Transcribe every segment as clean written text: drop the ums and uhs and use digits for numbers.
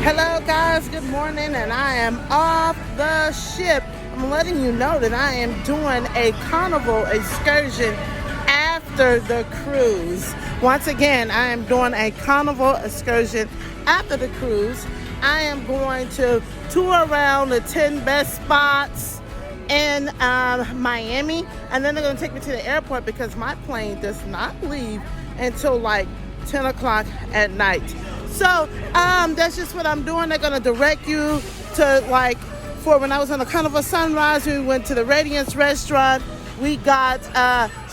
Hello guys, good morning, and I am off the ship. I'm letting you know that I am doing a carnival excursion after the cruise. Once again, I am doing a carnival excursion after the cruise. I am going to tour around the 10 best spots in Miami, and then they're going to take me to the airport because my plane does not leave until like 10 o'clock at night. So that's just what I'm doing. They're going to direct you to, for when I was on the Carnival Sunrise, we went to the Radiance restaurant. We got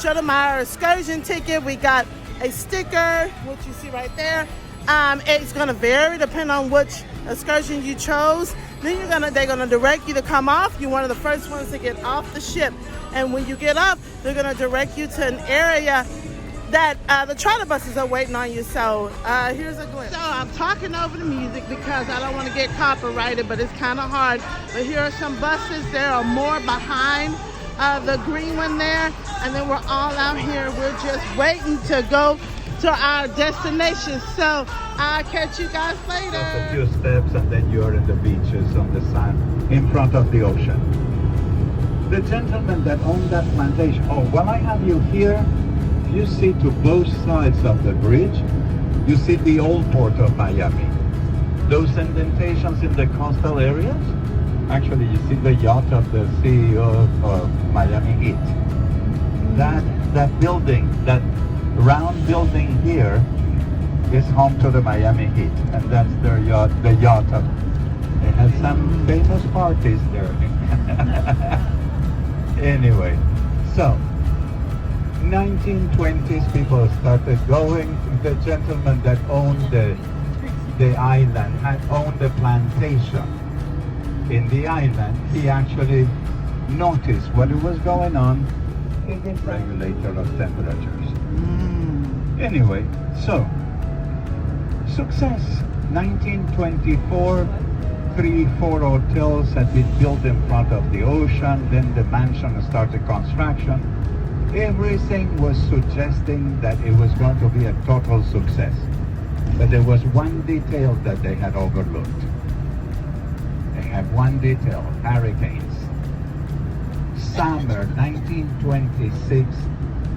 showed them our excursion ticket. We got a sticker, which you see right there. It's going to vary depending on which excursion you chose. Then they're gonna direct you to come off. You're one of the first ones to get off the ship. And when you get up, they're gonna direct you to an area that the charter buses are waiting on you. So here's a glimpse. So I'm talking over the music because I don't want to get copyrighted, but it's kind of hard. But here are some buses. There are more behind the green one there. And then we're all out here. We're just waiting to go to our destination. So I'll catch you guys later. Just a few steps and then you're in the beaches on the sand in front of the ocean. The gentleman that owned that plantation, well, I have you here. You see to both sides of the bridge, you see the old port of Miami. Those indentations in the coastal areas, actually you see the yacht of the CEO of Miami Heat. That building, that round building here is home to the Miami Heat, and that's their yacht, the yacht of, they had some famous parties there. Anyway, so 1920s people started going. The gentleman that owned the island had owned a plantation in the island. He actually noticed what was going on in the regulator of temperatures. Anyway, so success. 1924, 3-4 hotels had been built in front of the ocean. Then the mansion started construction. Everything was suggesting that it was going to be a total success. But there was one detail that they had overlooked. They had one detail: hurricanes. Summer 1926,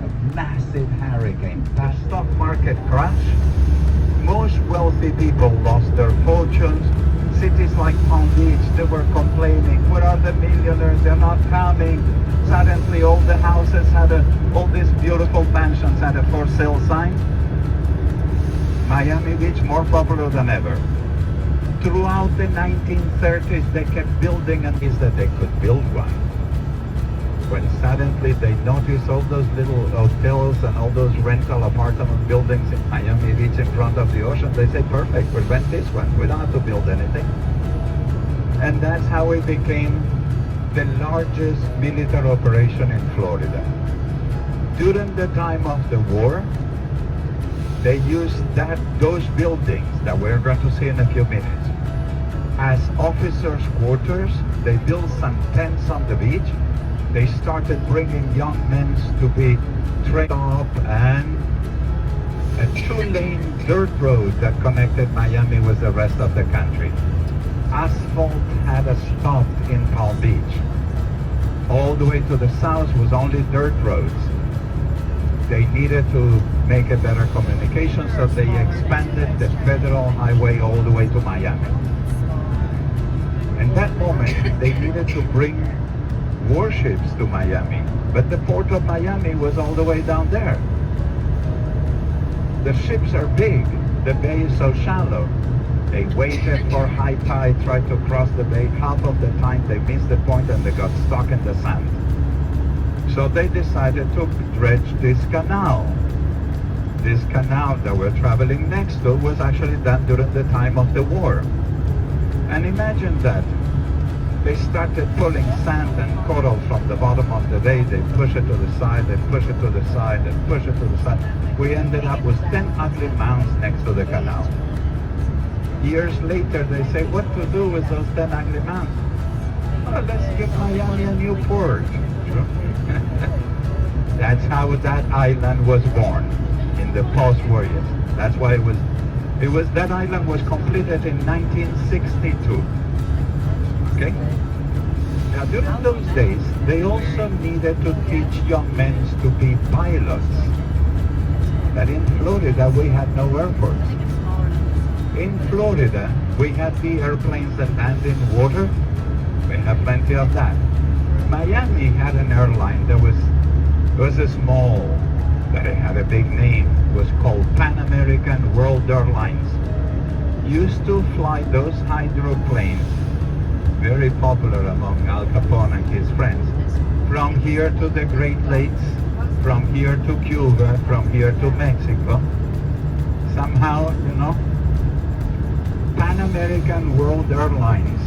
a massive hurricane. The stock market crashed. Most wealthy people lost their fortunes. Cities like Palm Beach, they were complaining, where are the millionaires? They're not coming. Suddenly all the houses all these beautiful mansions had a for sale sign. Miami Beach more popular than ever. Throughout the 1930s, they kept building and is that they could build one. When suddenly they noticed all those little hotels and all those rental apartment buildings in Miami Beach in front of the ocean, they said, perfect, we'll rent this one. We don't have to build anything. And that's how it became the largest military operation in Florida. During the time of the war, they used those buildings that we're going to see in a few minutes as officers' quarters. They built some tents on the beach. They started bringing young men to be trained up, and a 2-lane dirt road that connected Miami with the rest of the country. Asphalt had stopped in Palm Beach. All the way to the south was only dirt roads. They needed to make a better communication, so they expanded the federal highway all the way to Miami. In that moment, they needed to bring warships to Miami, but the port of Miami was all the way down there. The ships are big, the bay is so shallow. They waited for high tide, tried to cross the bay. Half of the time they missed the point and they got stuck in the sand. So they decided to dredge this canal. This canal that we're traveling next to was actually done during the time of the war. And imagine that. They started pulling sand and coral from the bottom of the bay. They push it to the side, they push it to the side, they push it to the side. We ended up with 10 ugly mounds next to the canal. Years later, they say, what to do with those 10 ugly mounds? Well, let's give Miami a new port. That's how that island was born in the post-war years. That's why it was That island was completed in 1962. Okay? Now during those days, they also needed to teach young men to be pilots. But in Florida, we had no airports. In Florida, we had the airplanes that land in water. We have plenty of that. Miami had an airline that was a small, but it had a big name. It was called Pan American World Airlines. Used to fly those hydroplanes, very popular among Al Capone and his friends, from here to the Great Lakes, from here to Cuba, from here to Mexico. Somehow, Pan American World Airlines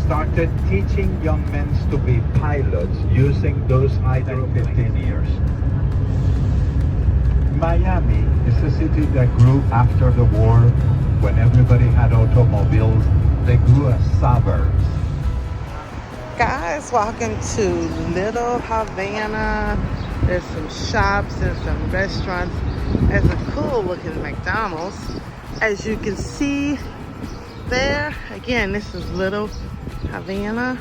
started teaching young men to be pilots using those hydroplanes. 15 years. Miami is a city that grew after the war, when everybody had automobiles. They grew as suburbs. Guys, welcome to Little Havana. There's some shops and some restaurants. There's a cool looking McDonald's. As you can see there, again, this is Little Havana.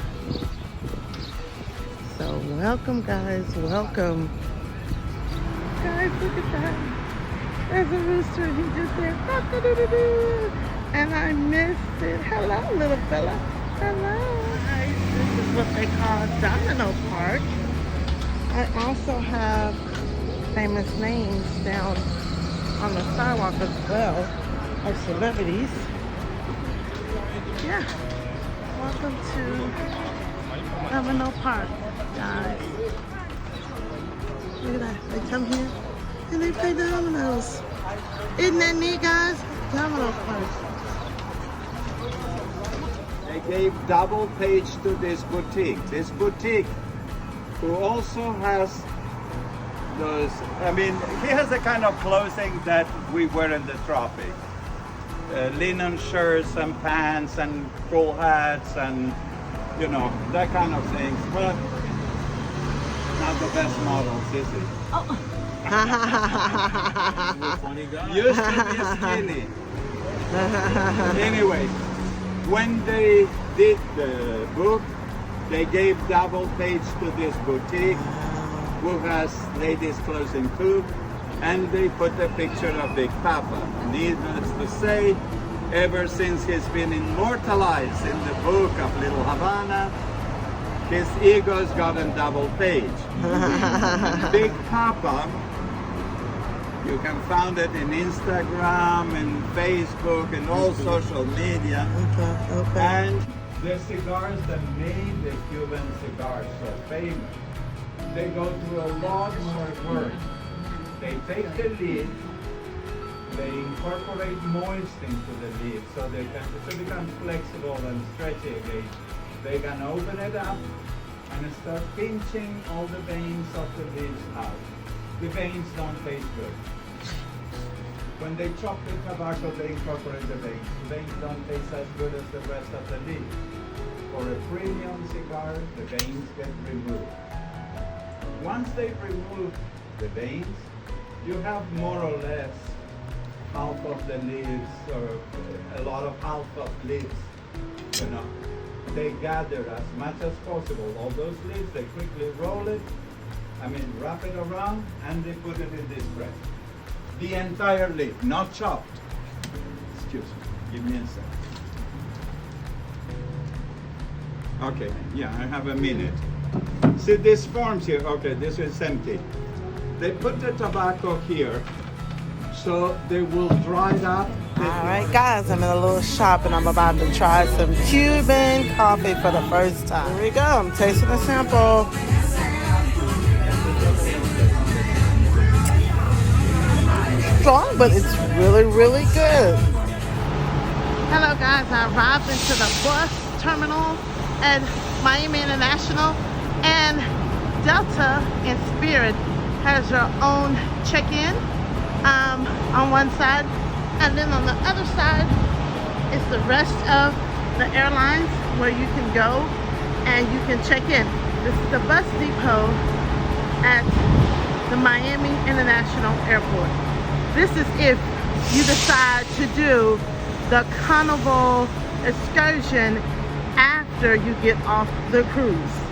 So welcome, guys, welcome. Guys, look at that. There's a rooster and he just said cock-a-doodle-doo. And I missed it. Hello, little fella. Hello. Guys, this is what they call Domino Park. I also have famous names down on the sidewalk as well of celebrities. Yeah. Welcome to Domino Park, guys. Look at that. They come here and they play dominoes. Isn't that neat, guys? Domino Park. They gave double page to this boutique. This boutique, who also has those, he has the kind of clothing that we wear in the tropics. Linen shirts and pants and cool hats and, that kind of things. But not the best models, is it? Oh. Used to be skinny. Anyway, when they did the book, they gave double page to this boutique, who has ladies' clothing too, and they put a picture of Big Papa. Needless to say, ever since he's been immortalized in the book of Little Havana, his ego's gotten double page. Big Papa, you can find it in Instagram and Facebook and all social media. Okay. And the cigars that made the Cuban cigars so famous, they go through a lot more work. They take the lid, they incorporate moist into the lid so it becomes flexible and stretchy again. They can open it up and start pinching all the veins of the lids out. The veins don't taste good. When they chop the tobacco, they incorporate the veins. The veins don't taste as good as the rest of the lid. For a premium cigar, the veins get removed. Once they remove the veins, you have more or less half of the leaves, or a lot of half of leaves, They gather as much as possible. All those leaves, they quickly roll it, wrap it around, and they put it in this press. The entire leaf, not chopped. Excuse me, give me a second. Okay, yeah, I have a minute. See these forms here, okay, this is empty. They put the tobacco here, so they will dry it up. Alright guys, I'm in a little shop and I'm about to try some Cuban coffee for the first time. Here we go, I'm tasting a sample. Strong, but it's really, really good. Hello guys, I arrived into the bus terminal at Miami International, and Delta and Spirit has your own check-in on one side, and then on the other side is the rest of the airlines where you can go and you can check in. This is the bus depot at the Miami International Airport. This is if you decide to do the Carnival excursion after you get off the cruise.